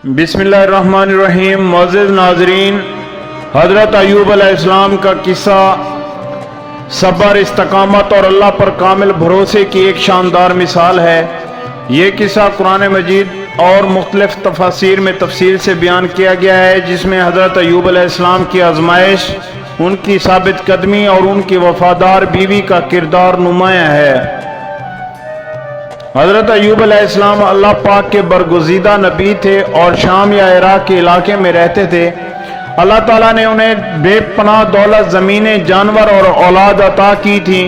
बिस्मिल्लाहिर्रहमानिर्रहीम। मुअज़्ज़िज़ नाज़रीन, हज़रत अय्यूब अलैहिस्सलाम का किस्सा सब्र, इस्तकामत और अल्लाह पर कामिल भरोसे की एक शानदार मिसाल है। ये किस्सा कुरान मजीद और मुख्तलिफ तफासीर में तफसील से बयान किया गया है, जिसमें हज़रत अय्यूब अलैहिस्सलाम की आजमाइश, उनकी साबित कदमी और उनकी वफादार बीवी का किरदार नुमायां है। हज़रत अय्यूब अलैहिस्सलाम अल्लाह पाक के बरगुज़ीदा नबी थे और शाम या इराक के इलाके में रहते थे। अल्लाह ताला ने उन्हें बेपनाह दौलत, ज़मीनें, जानवर और औलाद अता की थी।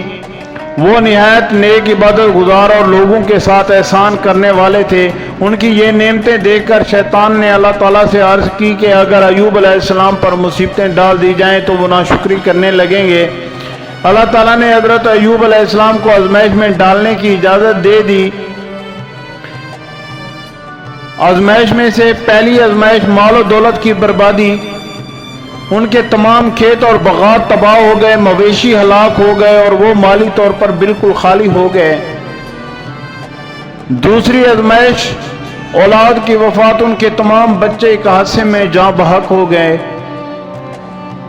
वो निहायत नेक, इबादत गुजार और लोगों के साथ एहसान करने वाले थे। उनकी ये नेमतें देखकर शैतान ने अल्लाह ताला से अर्ज़ की कि अगर अय्यूब अलैहिस्सलाम पर मुसीबतें डाल दी जाएं तो वो नाशुक्री करने लगेंगे। अल्लाह ताला ने हज़रत अय्यूब अलैहिस्सलाम को आजमाइश में डालने की इजाज़त दे दी। आजमाइश में से पहली आजमाइश माल और दौलत की बर्बादी। उनके तमाम खेत और बागात तबाह हो गए, मवेशी हलाक हो गए और वो माली तौर पर बिल्कुल खाली हो गए। दूसरी आजमाइश औलाद की वफात, उनके तमाम बच्चे एक हादसे में जाँ बहक हो गए।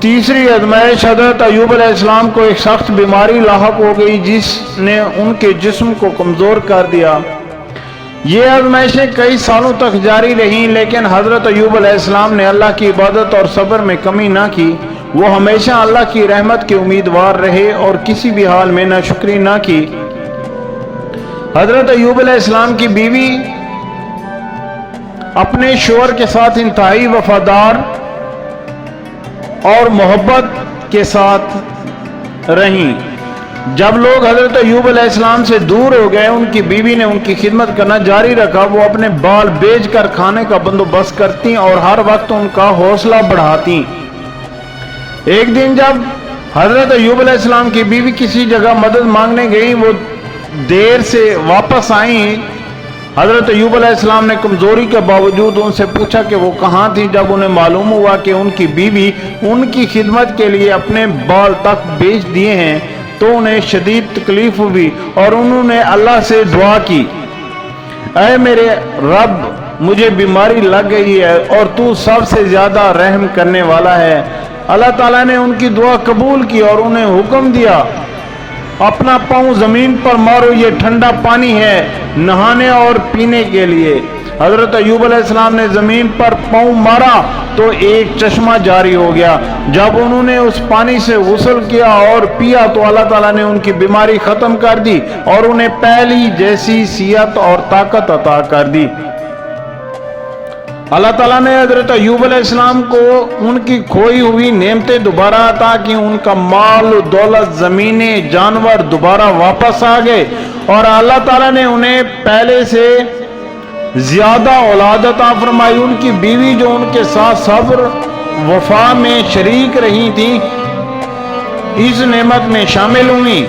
तीसरी आजमाइश हज़रत अय्यूब अलैहिस्सलाम को एक सख्त बीमारी लाहक हो गई, जिसने उनके जिस्म को कमज़ोर कर दिया। ये आजमाइशें कई सालों तक जारी रहीं, लेकिन हज़रत अय्यूब अलैहिस्सलाम ने अल्लाह की इबादत और सब्र में कमी ना की। वो हमेशा अल्लाह की रहमत के उम्मीदवार रहे और किसी भी हाल में नाशुक्री ना की। हज़रत अय्यूब अलैहिस्सलाम की बीवी अपने शोहर के साथ इंतहाई वफादार और मोहब्बत के साथ रहीं। जब लोग हज़रत अय्यूब अलैहिस्सलाम से दूर हो गए, उनकी बीवी ने उनकी खिदमत करना जारी रखा। वो अपने बाल बेचकर खाने का बंदोबस्त करती और हर वक्त उनका हौसला बढ़ाती। एक दिन जब हज़रत अय्यूब अलैहिस्सलाम की बीवी किसी जगह मदद मांगने गई, वो देर से वापस आई। हज़रत अय्यूब अलैहिस्सलाम ने कमज़ोरी के बावजूद उनसे पूछा कि वो कहाँ थी। जब उन्हें मालूम हुआ कि उनकी बीवी उनकी खिदमत के लिए अपने बाल तक बेच दिए हैं, तो उन्हें शदीद तकलीफ हुई और उन्होंने अल्लाह से दुआ की, ऐ मेरे रब, मुझे बीमारी लग गई है और तू सबसे ज़्यादा रहम करने वाला है। अल्लाह ताला ने उनकी दुआ कबूल की और उन्हें हुक्म दिया, अपना पाँव ज़मीन पर मारो, ये ठंडा पानी है नहाने और पीने के लिए। हज़रत अय्यूब अलैहिस्सलाम ने ज़मीन पर पाँव मारा तो एक चश्मा जारी हो गया। जब उन्होंने उस पानी से गुस्ल किया और पिया तो अल्लाह ताला ने उनकी बीमारी ख़त्म कर दी और उन्हें पहली जैसी सियत और ताकत अता कर दी। अल्लाह ताला ने हज़रत अय्यूब अलैहिस्सलाम को उनकी खोई हुई नेमतें दोबारा अता की। उनका माल, दौलत, ज़मीनें, जानवर दोबारा वापस आ गए और अल्लाह ताला ने उन्हें पहले से ज़्यादा औलाद अता फरमाई। उनकी बीवी जो उनके साथ सब्र वफा में शरीक रही थी, इस नेमत में शामिल हुई।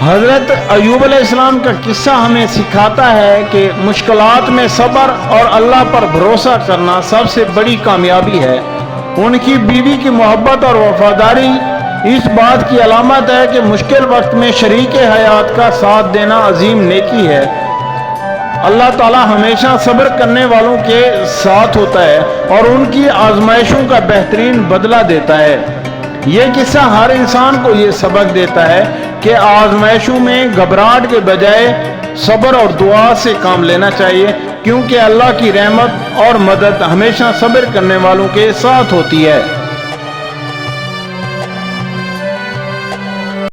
हज़रत अय्यूब अलैहिस्सलाम का किस्सा हमें सिखाता है कि मुश्किलात में सब्र और अल्लाह पर भरोसा करना सबसे बड़ी कामयाबी है। उनकी बीवी की मोहब्बत और वफादारी इस बात की अलामत है कि मुश्किल वक्त में शरीक हयात का साथ देना अजीम नेकी है। अल्लाह ताला हमेशा सब्र करने वालों के साथ होता है और उनकी आजमाइशों का बेहतरीन बदला देता है। ये किस्सा हर इंसान को ये सबक देता है कि आजमाइशों में घबराहट के बजाय सब्र और दुआ से काम लेना चाहिए, क्योंकि अल्लाह की रहमत और मदद हमेशा सब्र करने वालों के साथ होती है।